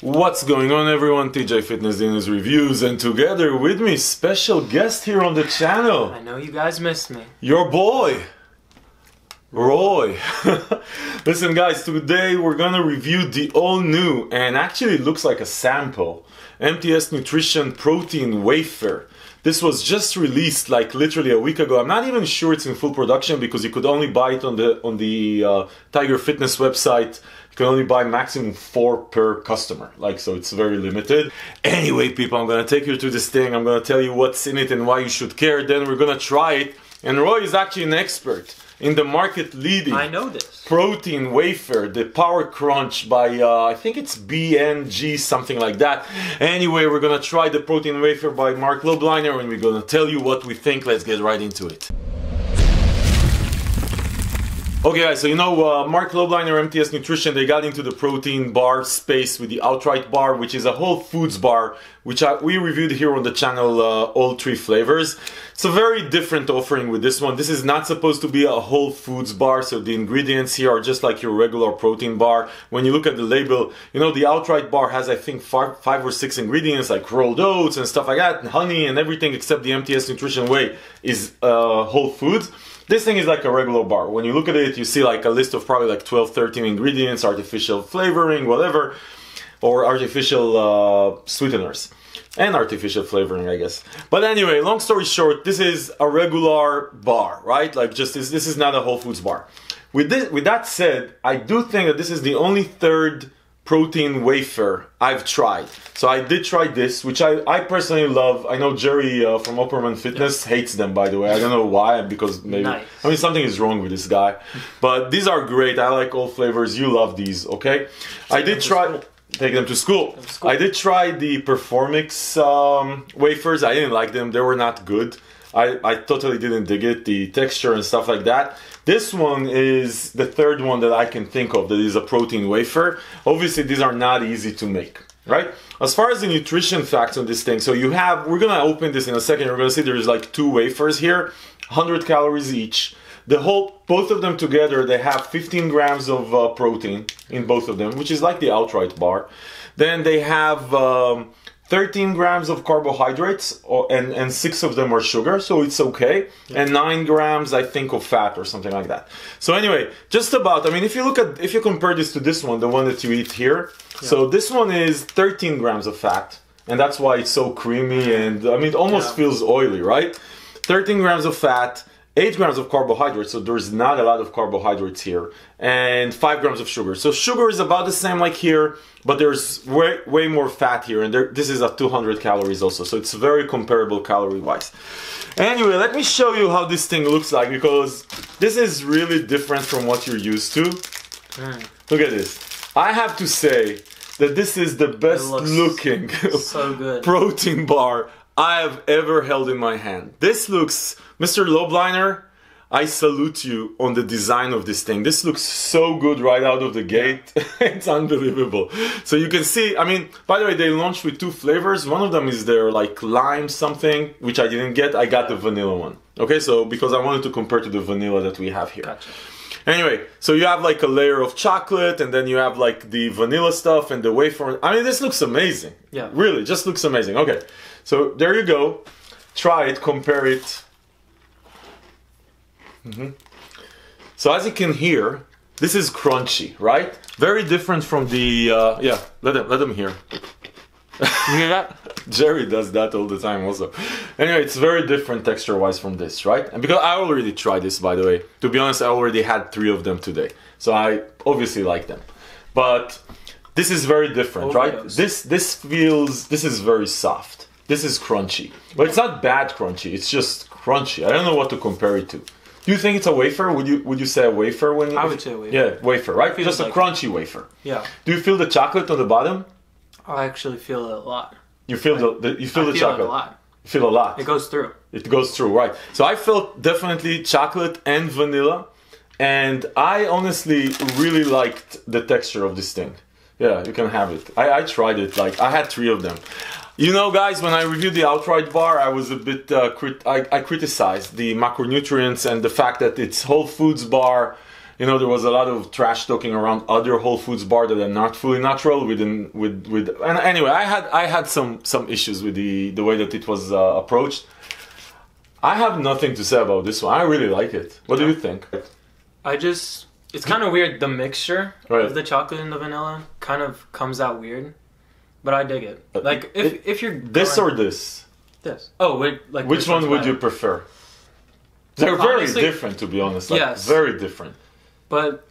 What's going on, everyone? TJ Fitness Dinners Reviews, and together with me, special guest here on the channel. I know you guys missed me. Your boy, Roy. Listen guys, today we're gonna review the all new, and actually it looks like a sample, MTS Nutrition Protein Wafer. This was just released like literally a week ago. I'm not even sure it's in full production because you could only buy it on the Tiger Fitness website. You can only buy maximum 4 per customer, so it's very limited. Anyway, people, I'm gonna take you through this thing. I'm gonna tell you what's in it and why you should care. Then we're gonna try it. And Roy is actually an expert in the market leading protein wafer, the powercrunch by I think it's BNRG, something like that. Anyway, we're gonna try the protein wafer by Lobliner and we're gonna tell you what we think. Let's get right into it. Okay guys, so you know Lobliner, MTS Nutrition, they got into the protein bar space with the outright bar, which is a whole foods bar, which we reviewed here on the channel, all 3 flavors. It's a very different offering with this one. This is not supposed to be a whole foods bar, so the ingredients here are just like your regular protein bar. When you look at the label, you know, the outright bar has I think 5 or 6 ingredients like rolled oats and stuff like that, and honey and everything except the MTS Nutrition Way is whole foods. This thing is like a regular bar. When you look at it, you see like a list of probably like 12, 13 ingredients, artificial flavoring, whatever, or artificial sweeteners. And artificial flavoring, I guess. But anyway, long story short, this is a regular bar, right? Like just this is not a Whole Foods bar. With that said, I do think that this is the only third protein wafer I've tried. So I did try this, which I personally love. I know Jerry from Opperman Fitness hates them, by the way. I don't know why, because maybe I mean something is wrong with this guy. But these are great. I like all flavors. You love these, okay? I did try. Take them to school. I did try the Performix wafers. I didn't like them. They were not good. I totally didn't dig it, the texture and stuff like that. This one is the third one that I can think of that is a protein wafer. Obviously, these are not easy to make, right? As far as the nutrition facts on this thing, so you have, we're gonna open this in a second. We're gonna see there's like 2 wafers here, 100 calories each. Both of them together, they have 15 grams of protein in both of them, which is like the outright bar. Then they have 13 grams of carbohydrates, and 6 of them are sugar, so it's okay. Yeah. And 9 grams, I think, of fat or something like that. So anyway, just about, I mean, if you compare this to this one, the one that you eat here, so this one is 13 grams of fat, and that's why it's so creamy, and I mean, it almost feels oily, right? 13 grams of fat, 8 grams of carbohydrates, so there's not a lot of carbohydrates here, and 5 grams of sugar. So sugar is about the same like here, but there's way more fat here, and this is at 200 calories also, so it's very comparable calorie-wise. Anyway, let me show you how this thing looks like, because this is really different from what you're used to. Look at this. I have to say that this is the best looking so good protein bar I have ever held in my hand. This looks, Mr. Lobliner, I salute you on the design of this thing. This looks so good right out of the gate. It's unbelievable. So you can see, I mean, by the way, they launched with 2 flavors. One of them is their like lime something, which I didn't get. I got the vanilla one. Okay, so because I wanted to compare to the vanilla that we have here. Gotcha. Anyway, so you have like a layer of chocolate, and then you have like the vanilla stuff and the wafer. I mean, this looks amazing. Yeah. Really, just looks amazing. Okay, so there you go. Try it, compare it. So as you can hear, this is crunchy, right? Very different from the, yeah, let them hear. You hear that? Jerry does that all the time also. Anyway, it's very different texture-wise from this, right? And because I already tried this, by the way. To be honest, I already had 3 of them today. So I obviously like them. But this is very different, right? This is very soft. This is crunchy. But it's not bad crunchy, it's just crunchy. I don't know what to compare it to. Do you think it's a wafer? Would you say a wafer when you... I would say a wafer. Yeah, wafer, right? Just a crunchy wafer. Yeah. Do you feel the chocolate on the bottom? I actually feel it a lot. You feel the chocolate? It a lot. You feel a lot. It goes through. It goes through, right. So I felt definitely chocolate and vanilla, and I honestly really liked the texture of this thing. Yeah, you can have it. I tried it, like I had 3 of them. You know, guys, when I reviewed the outright bar, I was a bit, I criticized the macronutrients and the fact that it's Whole Foods bar. you know, there was a lot of trash talking around other Whole Foods bar that are not fully natural. And anyway, I had some issues with the way that it was approached. I have nothing to say about this one. I really like it. What do you think? It's kind of weird. The mixture Right. of the chocolate and the vanilla kind of comes out weird, but I dig it. Like if you're This going- or this? this. Oh wait, like Which one would you better? prefer? They're very Honestly, different, to be honest. Like, yes. very different. But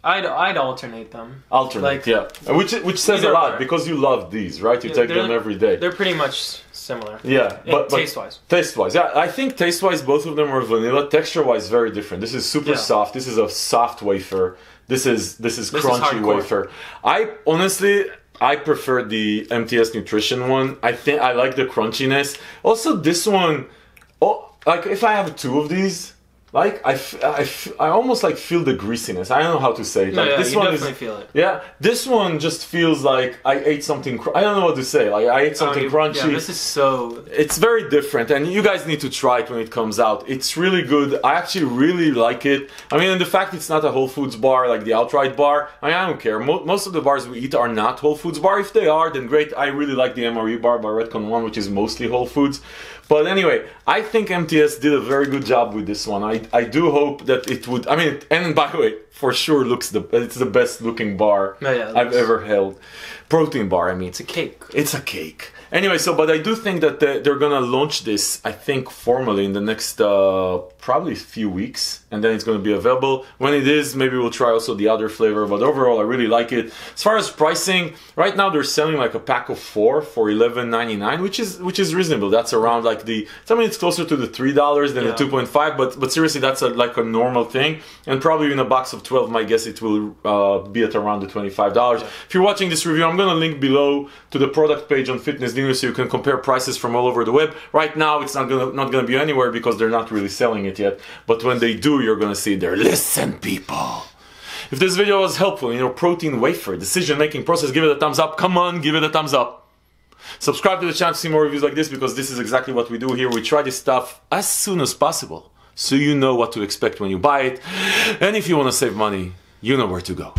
I'd alternate them. Alternate, Like, yeah. Which says a either lot or. because you love these, right? You Yeah, take they're- them every day. They're pretty much similar. Yeah, but taste-wise. Taste-wise, yeah. I think taste-wise, both of them are vanilla. Texture-wise, very different. This is super Yeah. soft. This is a soft wafer. This is crunchy hardcore. wafer. I honestly, I prefer the MTS Nutrition one. I think I like the crunchiness. Also, this one, like if I have two of these, like I almost like feel the greasiness. I don't know how to say it. No, Like, yeah, this you one definitely is, feel it. yeah, this one just feels like I ate something. I don't know what to say. Like I ate something crunchy. Yeah, this is so. It's very different, and you guys need to try it when it comes out. It's really good. I actually really like it. I mean, and the fact it's not a Whole Foods bar like the outright bar, I mean, I don't care. Most of the bars we eat are not Whole Foods bar. If they are, then great. I really like the MRE bar by Redcon One, which is mostly Whole Foods. But anyway, I think MTS did a very good job with this one. I do hope that it would. I mean, and by the way, for sure it's the best looking bar Yeah, I've ever held. Protein bar, I mean. It's a cake. It's a cake. Anyway, but I do think that they're gonna launch this, I think, formally in the next probably few weeks, and then it's gonna be available. When it is, maybe we'll try also the other flavor. But overall, I really like it. As far as pricing, right now they're selling like a pack of 4 for $11.99, which is reasonable. That's around like I mean, it's closer to the $3 than the 2.5, but seriously, that's like a normal thing. And probably in a box of 12, my guess it will be at around the $25. Yeah. If you're watching this review, I'm gonna link below to the product page on Fitness Dinner so you can compare prices from all over the web. Right now, it's not gonna be anywhere because they're not really selling it yet. But when they do, you're gonna see there. Listen, people. If this video was helpful in your protein wafer decision-making process, give it a thumbs up. Come on, give it a thumbs up. Subscribe to the channel to see more reviews like this because this is exactly what we do here. We try this stuff as soon as possible so you know what to expect when you buy it. And if you want to save money, you know where to go.